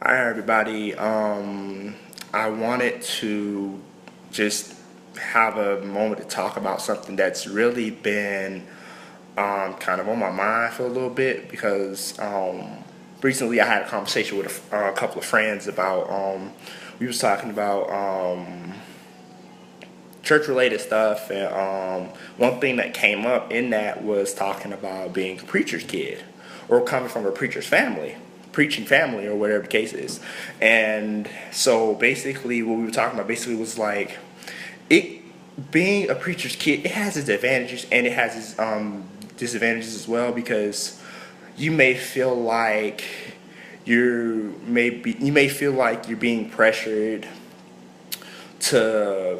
Hi everybody. I wanted to just have a moment to talk about something that's really been kind of on my mind for a little bit because recently I had a conversation with a couple of friends about we was talking about church related stuff, and one thing that came up in that was talking about being a preacher's kid or coming from a preacher's family, preaching family, or whatever the case is. And so basically what we were talking about basically was like it being a preacher's kid, it has its advantages and it has its disadvantages as well, because you may feel like you may feel like you're being pressured to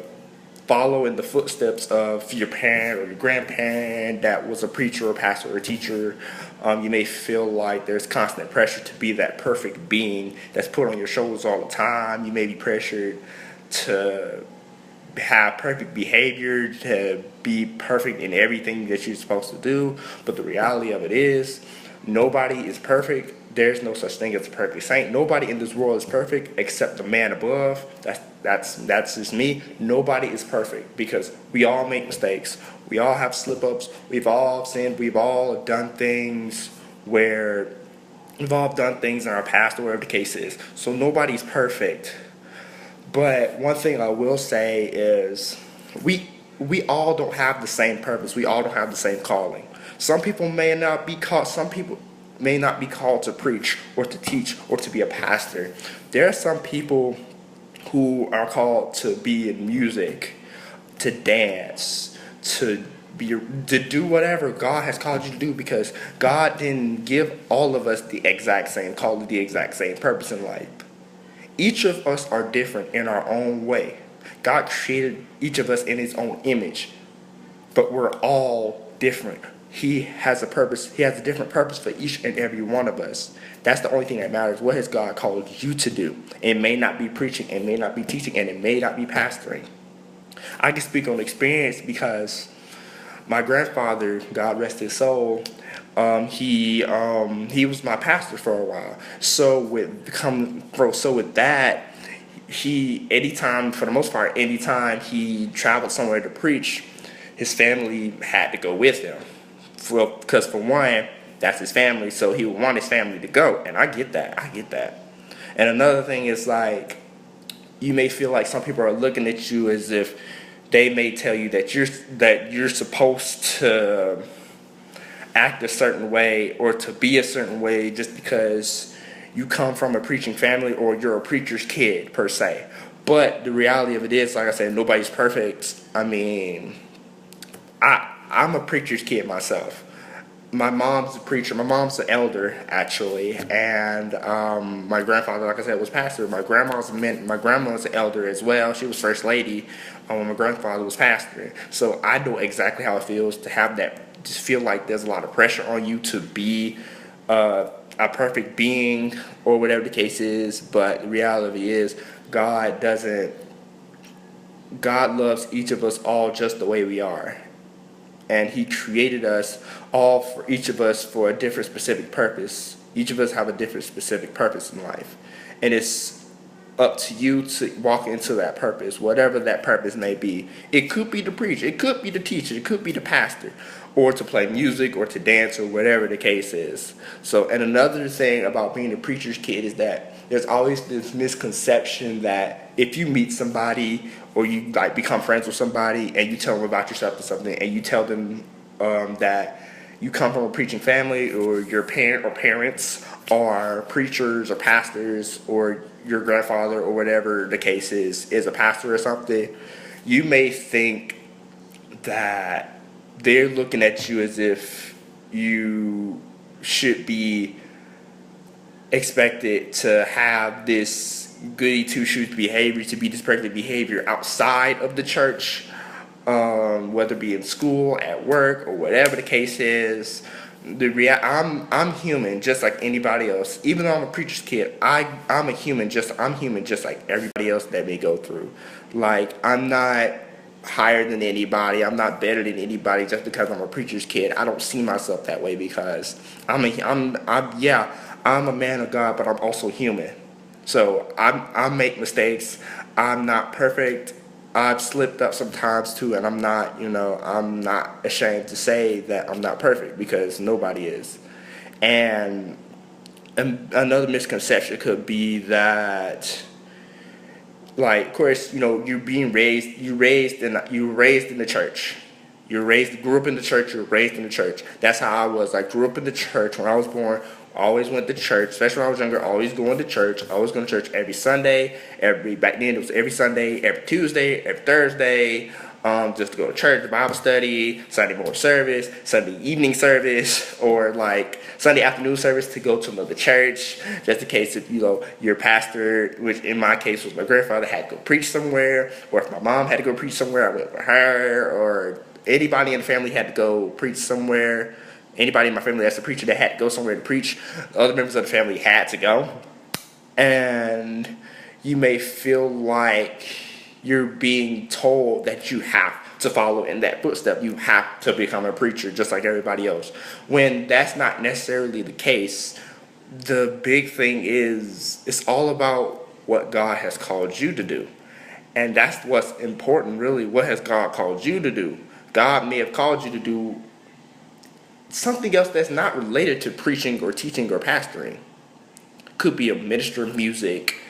follow in the footsteps of your parent or your grandparent that was a preacher or pastor or a teacher. You may feel like there's constant pressure to be that perfect being that's put on your shoulders all the time. You may be pressured to have perfect behavior, to be perfect in everything that you're supposed to do. But the reality of it is, nobody is perfect. There's no such thing as a perfect saint. Nobody in this world is perfect except the man above. That's just me. Nobody is perfect because we all make mistakes. We all have slip-ups. We've all sinned. We've all done things in our past or whatever the case is. So nobody's perfect. But one thing I will say is we all don't have the same purpose. We all don't have the same calling. Some people may not be called to preach or to teach or to be a pastor. There are some people who are called to be in music, to dance, to do whatever God has called you to do, because God didn't give all of us the exact same call, the exact same purpose in life. Each of us are different in our own way. God created each of us in his own image, but we're all different. He has a purpose. He has a different purpose for each and every one of us. That's the only thing that matters. What has God called you to do? It may not be preaching, it may not be teaching, and it may not be pastoring. I can speak on experience because my grandfather, God rest his soul, he was my pastor for a while. So with that, for the most part, anytime he traveled somewhere to preach, his family had to go with him. Well, because for one, that's his family, so he would want his family to go, and I get that. And another thing is, like, you may feel like some people are looking at you as if they may tell you that you're supposed to act a certain way or to be a certain way just because you come from a preaching family or you're a preacher's kid per se. But the reality of it is, like I said, nobody's perfect. I mean, I'm a preacher's kid myself. My mom's a preacher. My mom's an elder, actually, and my grandfather, like I said, was pastor. My grandma's an elder as well. She was first lady when my grandfather was pastor. So I know exactly how it feels to have that. Just feel like there's a lot of pressure on you to be a perfect being or whatever the case is. But the reality is, God doesn't. God loves each of us all just the way we are. And he created us all, for each of us, for a different specific purpose. Each of us have a different specific purpose in life. And it's up to you to walk into that purpose, whatever that purpose may be. It could be to preach, it could be to teach, it could be to pastor, or to play music, or to dance, or whatever the case is. So, and another thing about being a preacher's kid is that there's always this misconception that if you meet somebody or you like become friends with somebody and you tell them about yourself or something, and you tell them that you come from a preaching family, or your parent or parents are preachers or pastors, or your grandfather or whatever the case is a pastor or something, you may think that they're looking at you as if you should be expected to have this goody two shoes behavior, to be this perfect behavior outside of the church, whether it be in school, at work, or whatever the case is. I'm human just like anybody else. Even though I'm a preacher's kid, I'm human just like everybody else that may go through. Like, I'm not higher than anybody. I'm not better than anybody just because I'm a preacher's kid. I don't see myself that way because I'm a man of God, but I'm also human. So I make mistakes. I'm not perfect. I've slipped up sometimes too, and I'm not ashamed to say that I'm not perfect because nobody is. And another misconception could be that, like, of course, you were raised in the church. Grew up in the church. You're raised in the church. That's how I was. I grew up in the church when I was born. Always went to church, especially when I was younger. Always going to church. Always going to church every Sunday. Back then it was every Sunday, every Tuesday, every Thursday. Just to go to church, Bible study, Sunday morning service, Sunday evening service, or like Sunday afternoon service to go to another church, just in case if your pastor, which in my case was my grandfather, had to go preach somewhere, or if my mom had to go preach somewhere, I went with her, or anybody in the family had to go preach somewhere. Anybody in my family that's a preacher that had to go somewhere to preach, other members of the family had to go. And you may feel like you're being told that you have to follow in that footstep. You have to become a preacher just like everybody else. When that's not necessarily the case, the big thing is it's all about what God has called you to do. And that's what's important, really. What has God called you to do? God may have called you to do something else that's not related to preaching or teaching or pastoring. Could be a minister of music,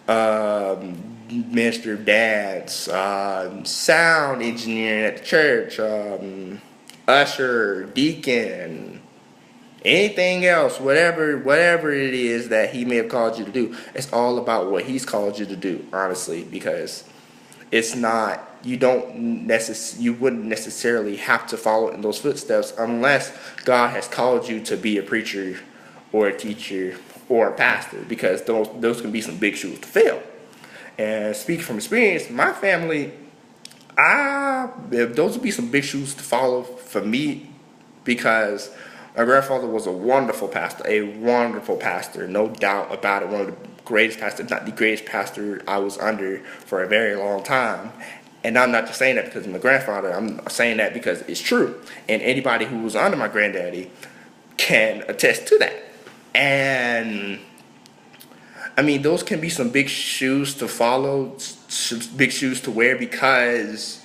minister of dance, sound engineering at the church, usher, deacon, anything else, whatever it is that he may have called you to do. It's all about what he's called you to do, honestly, because it's not, you wouldn't necessarily have to follow in those footsteps unless God has called you to be a preacher or a teacher or a pastor, because those can be some big shoes to fill. And speaking from experience, my family, those would be some big shoes to follow for me, because my grandfather was a wonderful pastor, no doubt about it. One of the greatest pastors, not the greatest pastor I was under for a very long time. And I'm not just saying that because of my grandfather. I'm saying that because it's true. And anybody who was under my granddaddy can attest to that. And I mean, those can be some big shoes to follow, big shoes to wear, because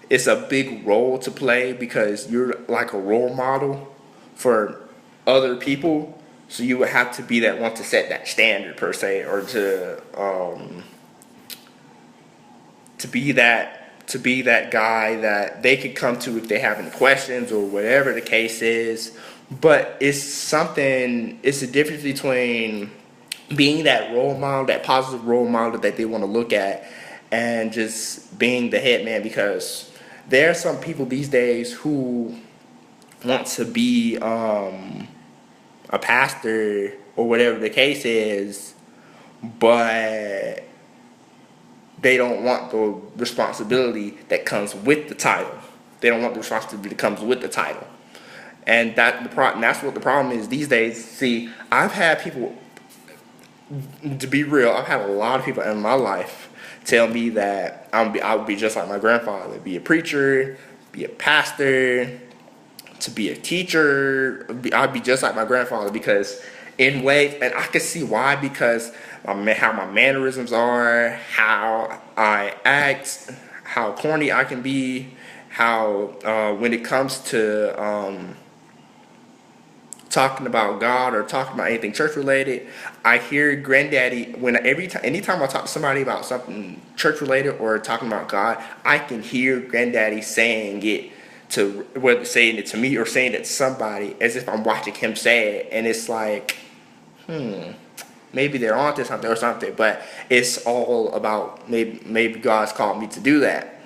it's a big role to play, because you're like a role model for other people. So you would have to be that one to set that standard, per se, or to be that guy that they could come to if they have any questions or whatever the case is. But it's a difference between being that role model, that positive role model that they want to look at, and just being the head man, because there are some people these days who want to be a pastor or whatever the case is, but they don't want the responsibility that comes with the title. They don't want the responsibility that comes with the title. And that's what the problem is these days. See, I've had people, to be real, I've had a lot of people in my life tell me that I would be just like my grandfather, be a preacher, be a pastor, to be a teacher. I'd be just like my grandfather, because in ways, and I can see why, because how my mannerisms are, how I act, how corny I can be, how when it comes to talking about God or talking about anything church related, I hear granddaddy anytime I talk to somebody about something church related or talking about God, I can hear granddaddy saying it to, whether saying it to me or saying it to somebody, as if I'm watching him say it, and it's like, maybe they're onto something or something, but it's all about maybe God's called me to do that.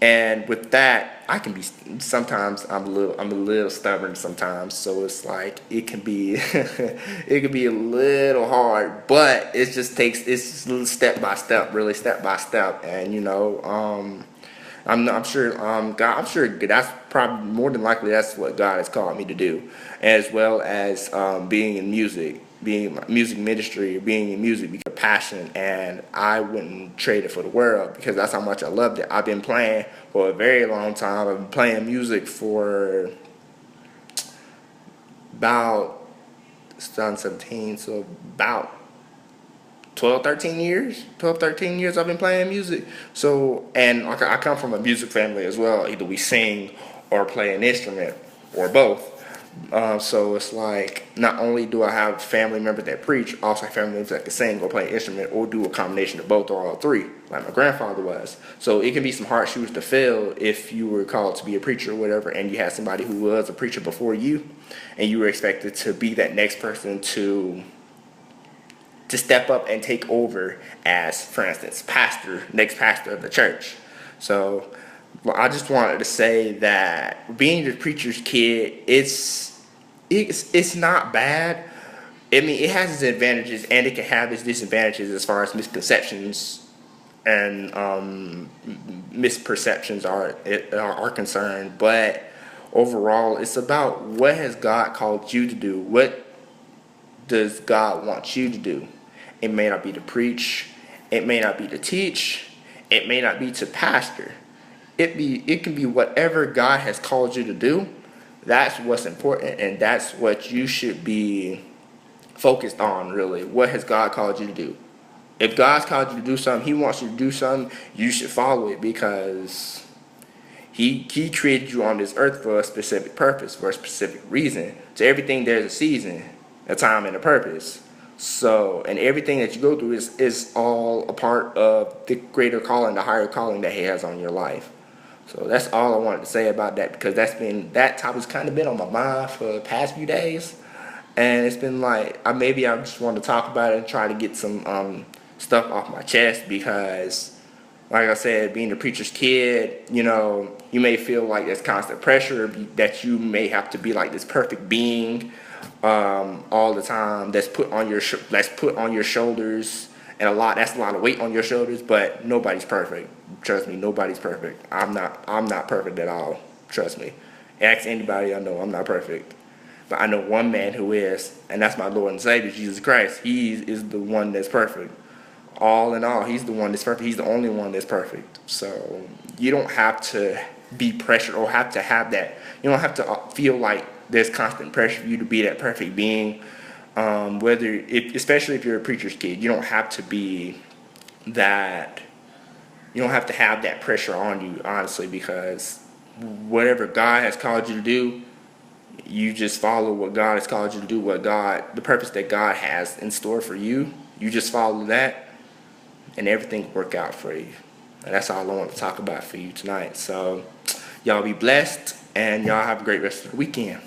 And with that, I can be, sometimes I'm a little stubborn sometimes, so it's like it can be it can be a little hard, but it's just step by step, really step by step. And I'm sure that's probably more than likely that's what God has called me to do, as well as being in music, being music ministry, being in music, because of passion, and I wouldn't trade it for the world, because that's how much I loved it. I've been playing for a very long time. I've been playing music for about 2017, so about 12, 13 years I've been playing music. So, and I come from a music family as well. Either we sing or play an instrument or both. So it's like, not only do I have family members that preach, I also have family members that can sing or play an instrument or do a combination of both or all three, like my grandfather was. So it can be some hard shoes to fill if you were called to be a preacher or whatever, and you had somebody who was a preacher before you, and you were expected to be that next person to step up and take over as, for instance, next pastor of the church. So, well, I just wanted to say that being the preacher's kid, it's not bad. I mean, it has its advantages and it can have its disadvantages as far as misconceptions and misperceptions are concerned. But overall, it's about what has God called you to do. What does God want you to do? It may not be to preach. It may not be to teach. It may not be to pastor. It can be whatever God has called you to do. That's what's important, and that's what you should be focused on, really. What has God called you to do? If God's called you to do something, He wants you to do something, you should follow it, because He created you on this earth for a specific purpose, for a specific reason. To everything there's a season, a time, and a purpose. So, and everything that you go through is all a part of the greater calling, the higher calling that He has on your life. So that's all I wanted to say about that, because that topic's kind of been on my mind for the past few days, and it's been like I just want to talk about it and try to get some stuff off my chest, because, like I said, being a preacher's kid, you may feel like there's constant pressure that you may have to be like this perfect being all the time. That's put on your shoulders. And that's a lot of weight on your shoulders, but nobody's perfect. Trust me, nobody's perfect. I'm not perfect at all. Trust me. Ask anybody I know, I'm not perfect. But I know one man who is, and that's my Lord and Savior, Jesus Christ. He is the one that's perfect. All in all, He's the one that's perfect. He's the only one that's perfect. So you don't have to be pressured or have to have that. You don't have to feel like there's constant pressure for you to be that perfect being. Especially if you're a preacher's kid, you don't have to be that. You don't have to have that pressure on you, honestly, because whatever God has called you to do, you just follow what God has called you to do. The purpose that God has in store for you, you just follow that, and everything will work out for you. And that's all I want to talk about for you tonight. So, y'all be blessed, and y'all have a great rest of the weekend.